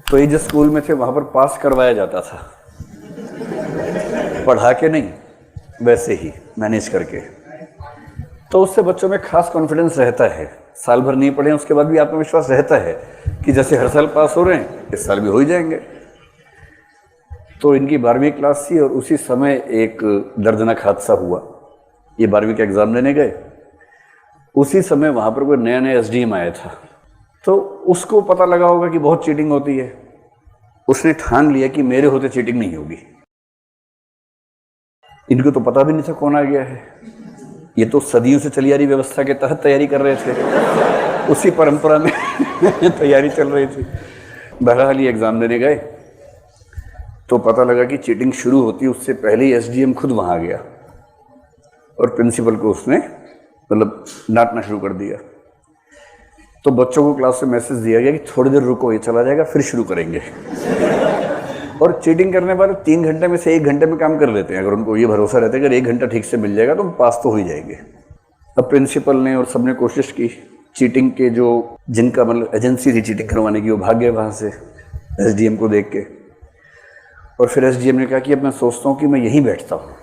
तो ये जिस स्कूल में थे वहाँ पर पास करवाया जाता था, पढ़ा के नहीं, वैसे ही मैनेज करके। तो उससे बच्चों में खास कॉन्फिडेंस रहता है, साल भर नहीं पढ़े उसके बाद भी आत्मविश्वास रहता है कि जैसे हर साल पास हो रहे हैं इस साल भी हो ही जाएंगे। तो इनकी 12वीं क्लास थी और उसी समय एक दर्दनाक हादसा हुआ। ये 12वीं का एग्ज़ाम देने गए, उसी समय वहाँ पर कोई नया नया एसडीएम आया था। तो उसको पता लगा होगा कि बहुत चीटिंग होती है, उसने ठान लिया कि मेरे होते चीटिंग नहीं होगी। इनको तो पता भी नहीं था कौन आ गया है, ये तो सदियों से चली आ रही व्यवस्था के तहत तैयारी कर रहे थे, उसी परंपरा में तैयारी चल रही थी। बहरहाल ये एग्ज़ाम देने गए तो पता लगा कि चीटिंग शुरू होती उससे पहले ही एसडीएम खुद वहाँ आ गया और प्रिंसिपल को उसने मतलब डांटना शुरू कर दिया। तो बच्चों को क्लास में मैसेज दिया गया कि थोड़ी देर रुको, ये चला जाएगा फिर शुरू करेंगे। और चीटिंग करने वाले 3 घंटे में से 1 घंटे में काम कर लेते हैं, अगर उनको ये भरोसा रहता है कि अगर 1 घंटा ठीक से मिल जाएगा तो हम पास तो हो ही जाएंगे। अब प्रिंसिपल ने और सबने कोशिश की, चीटिंग के जो जिनका मतलब एजेंसी थी चीटिंग करवाने की वो भाग गए वहाँ से एसडीएम को देख के। और फिर एसडीएम ने कहा कि अब मैं सोचता हूँ कि मैं यहीं बैठता हूँ,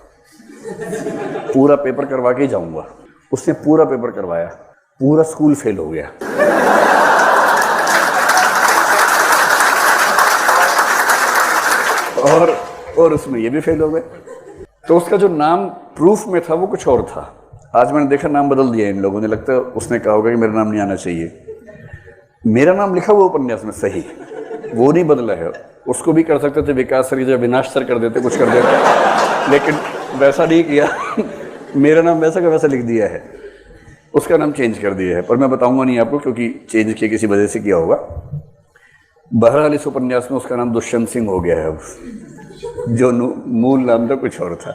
पूरा पेपर करवा के जाऊँगा। उसने पूरा पेपर करवाया, पूरा स्कूल फेल हो गया। और उसमें ये भी फेल हो गए। तो उसका जो नाम प्रूफ में था वो कुछ और था। आज मैंने देखा नाम बदल दिया इन लोगों ने, लगता है उसने कहा होगा कि मेरा नाम नहीं आना चाहिए। मेरा नाम लिखा हुआ उपन्यास में सही, वो नहीं बदला है। उसको भी कर सकते थे विकास सर, जो विनाश सर कर देते, कुछ कर देते, लेकिन वैसा नहीं किया। मेरा नाम वैसा का वैसा लिख दिया है, उसका नाम चेंज कर दिया है, पर मैं बताऊंगा नहीं आपको क्योंकि चेंज किया किसी वजह से किया होगा। बहरहाल इस उपन्यास में उसका नाम दुष्यंत सिंह हो गया है अब, जो मूल नाम तो कुछ और था।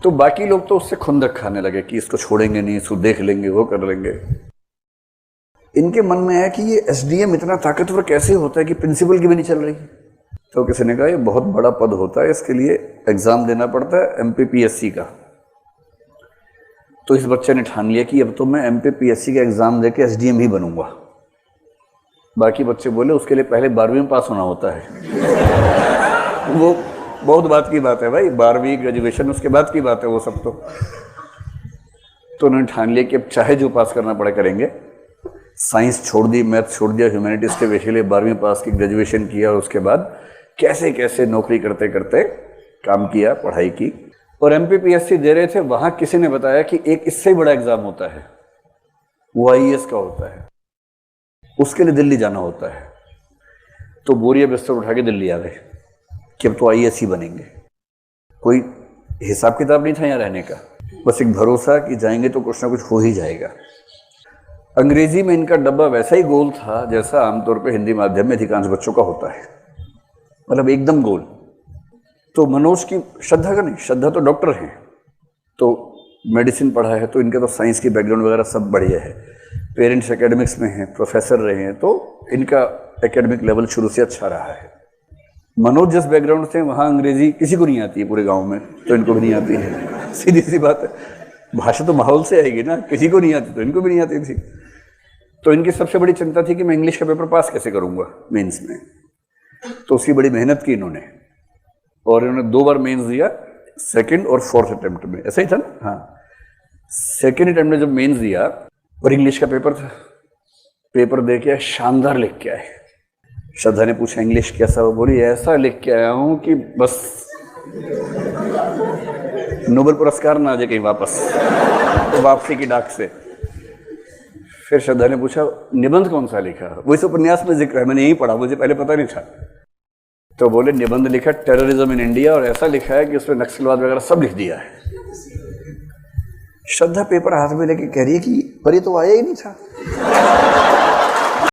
तो बाकी लोग तो उससे खुंदक खाने लगे कि इसको छोड़ेंगे नहीं, इसको देख लेंगे, वो कर लेंगे। इनके मन में है कि ये एसडीएम इतना ताकतवर कैसे होता है कि प्रिंसिपल की भी नहीं चल रही। तो किसी ने कहा ये बहुत बड़ा पद होता है, इसके लिए एग्जाम देना पड़ता है एमपीपीएससी का। तो इस बच्चे ने ठान लिया कि अब तो मैं एमपीपीएससी का एग्जाम देके एसडीएम ही बनूंगा। बाकी बच्चे बोले उसके लिए पहले 12वीं में पास होना होता है। वो बहुत बात की बात है भाई, 12वीं ग्रेजुएशन उसके बाद की बात है वो सब। तो उन्होंने ठान लिया कि अब चाहे जो पास करना पड़े करेंगे। साइंस छोड़ दी, मैथ छोड़ दिया, ह्यूमैनिटीज़ के विषय लिए 12वीं पास की, ग्रेजुएशन किया और उसके बाद कैसे कैसे नौकरी करते करते काम किया, पढ़ाई की और एमपीपीएससी दे रहे थे। वहाँ किसी ने बताया कि एक इससे बड़ा एग्जाम होता है, वो आईएएस का होता है, उसके लिए दिल्ली जाना होता है। तो बोरिया बिस्तर उठा के दिल्ली आ गए कि अब तो आईएएस ही बनेंगे। कोई हिसाब किताब नहीं था यहाँ रहने का, बस एक भरोसा कि जाएंगे तो कुछ ना कुछ हो ही जाएगा। अंग्रेजी में इनका डब्बा वैसा ही गोल था जैसा आमतौर पर हिंदी माध्यम में अधिकांश बच्चों का होता है, मतलब एकदम गोल। तो मनोज की श्रद्धा का नहीं, श्रद्धा तो डॉक्टर हैं, तो मेडिसिन पढ़ा है, तो इनका तो साइंस की बैकग्राउंड वगैरह सब बढ़िया है। पेरेंट्स एकेडमिक्स में हैं, प्रोफेसर रहे हैं, तो इनका एकेडमिक लेवल शुरू से अच्छा रहा है। मनोज जिस बैकग्राउंड से, वहाँ अंग्रेजी किसी को नहीं आती है पूरे गांव में, तो इनको भी नहीं आती है। सीधी सी बात है, भाषा तो माहौल से आएगी ना, किसी को नहीं आती तो इनको भी नहीं आती थी। तो इनकी सबसे बड़ी चिंता थी कि मैं इंग्लिश का पेपर पास कैसे करूँगा मेंस में। तो उसकी बड़ी मेहनत की इन्होंने, और इन्होंने 2 बार मेंस दिया, 2nd और 4th अटेम्प्ट में, ऐसा ही था ना। हाँ, 2nd अटेम्प्ट में जब मेंस दिया और इंग्लिश का पेपर था, पेपर दे के शानदार लिख के आए। श्रद्धा ने पूछा इंग्लिश कैसा हो, बोली ऐसा लिख के आया हूँ कि बस नोबेल पुरस्कार ना आ जाए कहीं वापस, तो वापसी की डाक से। फिर श्रद्धा ने पूछा निबंध कौन सा लिखा, वो इस उपन्यास में जिक्र है, मैंने यही पढ़ा, मुझे पहले पता नहीं था। तो बोले निबंध लिखा टेररिज्म इन इंडिया, और ऐसा लिखा है कि उसमें नक्सलवाद वगैरह सब लिख दिया है। श्रद्धा पेपर हाथ में लेके कह रही है कि पर ये तो आया ही नहीं था।